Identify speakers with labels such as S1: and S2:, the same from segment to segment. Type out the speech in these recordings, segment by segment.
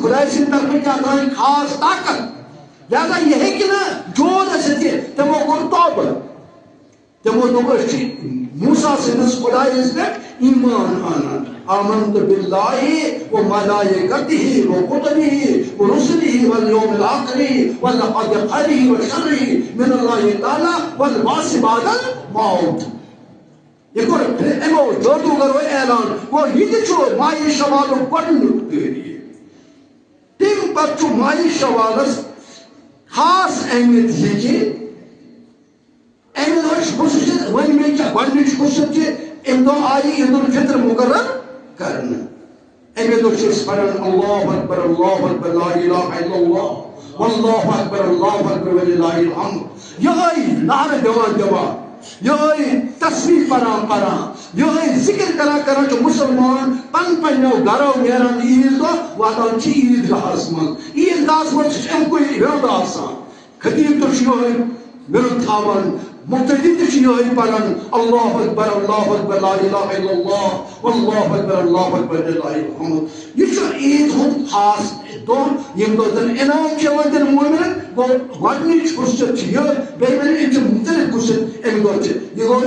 S1: خدا سند طرف کیا تران خاص طاقت لہذا یہ ہے کہ نا جود ست تمو کور توبہ تمو دوپ موسیٰ سندس خدایس پہ ایمان آنان آمنت باللہ و ملائکتہ و کتبہ و رسلہ والیوم الآخر والقدر خیرہ و شرہ من اللہ تعالی والبعث بعد الموت. یہ کور امو جودو کرو اعلان وہ یہ چھو مائی شوال گۄڈنیُک دٔہری تم پتہ چھُ مائی شوالس خاص اہمیت یہ کہ ون میں گۄڈنِچ خصوصیت کہ امہ دۄہ آیہِ عید الفطر مقرر کرنہٕ. امہ دۄہ چھِ أسۍ پران اللہ اکبر لا الہ الا اللہ واللہ اکبر وللہ الحمد. یہ نعرہ دِوان یہ تسبیح پران یہ ذکر کران چھُ مسلمان پننیو گرو نیران عید دۄہ واتان چھِ عیدگاہس منٛز. عیدگاہس منٛز چھُ اَمکُے وِرد آسان. خطیب تہِ چھُ یِہوٚے وِرد تھاوان مقتدی تہِ چھُ یِہوٚے پران اللہ اکبر لا الہ الا اللہ واللہ اکبر وللہ الحمد. یہ چھُ عید ہُنٛد خاص دۄہ ییٚمہِ دۄہ زن انعام چھُ یِوان دِنہٕ مومنن. گوٚو گۄڈنِچ خصوٗصیت چھِ یہِ بیٚیہِ وَنہِ اَمہِ چھِ مُختلف خصوٗصیت امہِ دۄہ چھِ یہِ گوٚو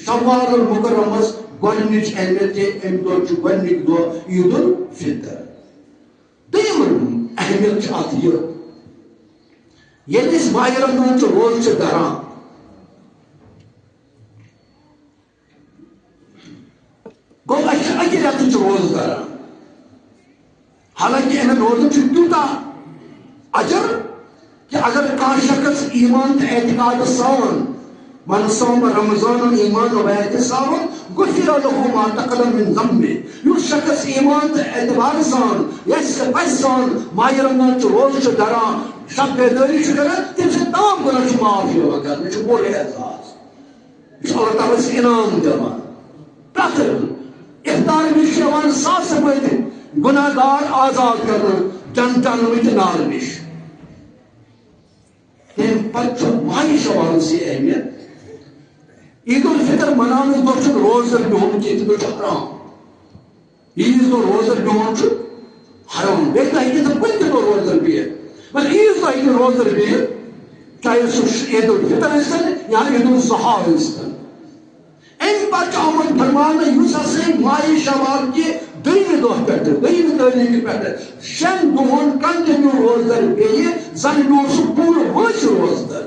S1: شوال المکرمس گۄڈنِچ اہمیت کہِ امہِ دۄہ چھُ گۄڈنیُک دۄہ عید الفطر. دوٚیِم اہمیت چھِ اتھ یہِ ییٚلہِ أسۍ ماہِ رمضان چھُ روزٕ چھِ دَران گوٚو اَسہِ چھِ اَکہِ رٮ۪تٕچ روزٕ دَران. حالانکہ امہِ روزن چھُ تیوٗتاہ اجر کہ اگر کانٛہہ شخص ایمان تہٕ اعتقاد سان من صوم رمضان ایمان و احتسابا غفر له ما تقدم من ذنبه. یُس شخص ایمان تہٕ اعتبار سان یژھِ پژھِ سان ماہِ رمضان چھُ روزٕ چھُ دَران شب بیدٲری چھُ کران تٔمۍ سٕنٛدۍ تمام گۄناہ چھُ معاف یِوان کرنہٕ. یہِ چھُ بوٚڑ اعزاز. یہِ چھُ اللہ تعالیٰ اَسہِ انعام دِوان. پرٛٮ۪تھ اِفطار وِزِ چھُ یِوان ساسہٕ بٔدۍ گُناہ گار آزاد کرنہٕ جنمٕتۍ نارٕ نِش. تمہِ پتہٕ چھُ ماہِ شوالس یہِ اہمیت. عید الفطر مناونہٕ دۄہ چھُنہٕ روزدر بِہُن کینٛہہ تہِ چھُ حرام. عیٖذ دۄہ روزدر بِہُن چھُ حرام. بیٚیہِ دۄہ ہیٚکہِ نہٕ کُنہِ تہِ دۄہ روزدر بِہِتھ مگر عیٖذ دۄہ ہیٚکہِ روزدر بِہِتھ چاہے سُہ عید الفطر ٲسۍتن یا عید الاضحیٰ ٲسۍتن. امہِ پتہٕ چھُ آمُت فرماونہٕ یُس ہسا ماہِ شوال کہِ دوٚیمہِ دۄہ پٮ۪ٹھٕ دوٚیمہِ تٲریٖخہِ پٮ۪ٹھٕ 6 دۄہن کنٹِنیوٗ روزدر بیٚیہِ زن پیوٚو سُہ پوٗرٕ وٲنٛسہِ روزدر.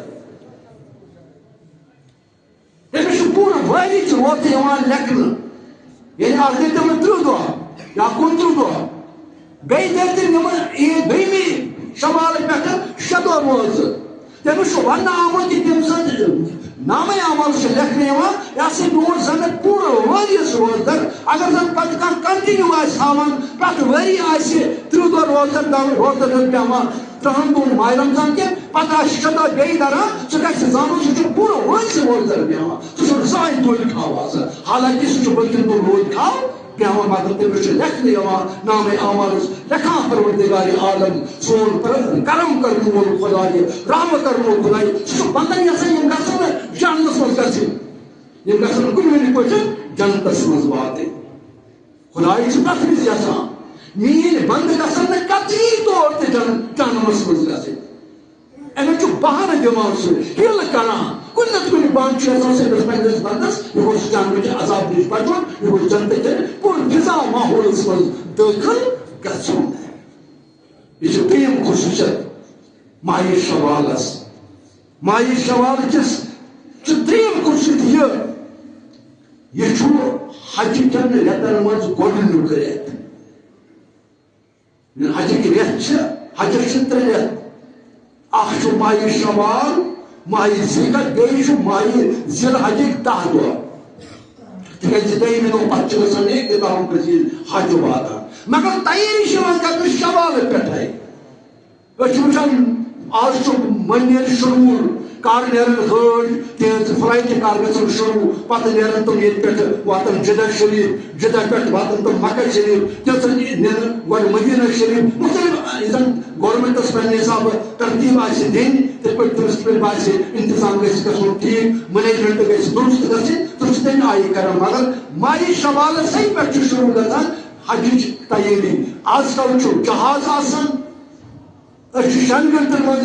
S1: أمِس چھُ پوٗرٕ ؤرِیِچ روزٕ یِوان لیکھنہٕ. ییٚلہِ اکھ دِیہِ تِمن 30 دۄہ یا 29 دۄہ بیٚیہِ دِیہِ تٔمۍ یِمن عیٖد دوٚیمہِ شوالہٕ پٮ۪ٹھٕ 6 دۄہ روزٕ. تٔمِس چھُ وننہٕ آمُت کہِ تٔمۍ سٕنٛدۍ نامے عمل چھُ لیکھنہٕ یِوان یہِ ہسا پیوٚو زن پوٗرٕ ؤرِیَس روزدر. اگر زن پتہٕ کانٛہہ کنٹِنیوٗ آسہِ تھاوان پرٛٮ۪تھ ؤری آسہِ 30 دۄہ روزدر روزدر پیوان 30 دۄہن ماہِ رمضان کہِ پتہٕ آسہِ 6 دۄہ بیٚیہِ دَران سُہ گژھِ زانُن سُہ چھُ پوٗرٕ وٲنٛسہِ روزدر بیٚہوان. سُہ چھُنہٕ زٕہٕنۍ توتہِ کھاو آسان. حالانکہِ سُہ چھُ پٔتمہِ دۄہ روزِ کھاو بیٚہوان مگر تٔمِس چھُ لیکھنہٕ یِوان نامے عملس لیکھان پروردگارِ عالم سون کرم کرن وول خۄدایہِ رحم کرن وول خۄدایہِ. سُہ چھُ بنٛدن یژھان یِم گژھن نہٕ جنتس منٛز گژھٕنۍ یِم گژھن نہٕ کُنہِ پٲٹھۍ جنتس منٛز واتٕنۍ. خۄدایہِ چھُ پرٛٮ۪تھ وِزِ یژھان میٲنۍ بنٛدٕ گژھن نہٕ قطعی طور تہِ جہنمس منٛز گژھٕنۍ. امیُک چھُ بہانہٕ دِوان سُہ ہیلہٕ کران کُنہِ نتہٕ کُنہِ بانہٕ چھُ آسان سٲنِس پننِس بنٛدس یہِ گوٚژھ جہنمٕچ عذاب نِش بچُن یہِ گوٚژھ جنتٕکۍ پوٗرٕ فضا ماحولس منٛز دٲخل گژھُن. یہِ چھُ دوٚیِم خصوٗصیت ماہِ شوالس. ماہِ شوال کِس چھُ ترٛیٚیِم خصوٗصیت یہِ چھُ حجہِ کٮ۪ن رٮ۪تن منٛز گۄڈنیُک رٮ۪تھ. حجٕکۍ رٮ۪تھ چھِ حجس چھِ 3 رٮ۪تھ. اکھ چھُ ماہِ شوال ماہِ ذِلحج بیٚیہِ چھُ ماہِ ذِلحجٕکۍ 10 دۄہ. تِکیٛازِ دوٚیمہِ دۄہ پتہٕ چھُ گژھان اختتام پذیٖر حج واتان. مگر تیٲری چھِ یِوان کرنہٕ شوالہٕ پٮ۪ٹھَے. أسۍ چھِ وٕچھان آز چھُ وۄنۍ شروٗع کر نیرن گٲڑۍ تِہنٛز فلایٹہِ کر گژھن شروٗع پتہٕ نیرن تِم ییٚتہِ پٮ۪ٹھٕ واتن جدہ شریٖف جدہ پٮ۪ٹھ واتن تِم مکہ شریٖف تِژن نیرن گۄڈٕ مدیٖنہ شریٖف. مختلف یہِ زن گورمنٹس پننہِ حسابہٕ ترتیٖب آسہِ دِنۍ تِتھ پٲٹھۍ تٔمِس پٮ۪ٹھ باسہِ انتظام گژھِ گژھُن ٹھیٖک منیجمنٹ گژھِ درست گژھٕنۍ تِم چھِ تمہِ آیہِ کران. مگر ماہِ شوالسٕے پٮ۪ٹھ چھُ شروٗع گژھان حجٕچ تیٲری. آج کل جہاز آسان شن گنٹن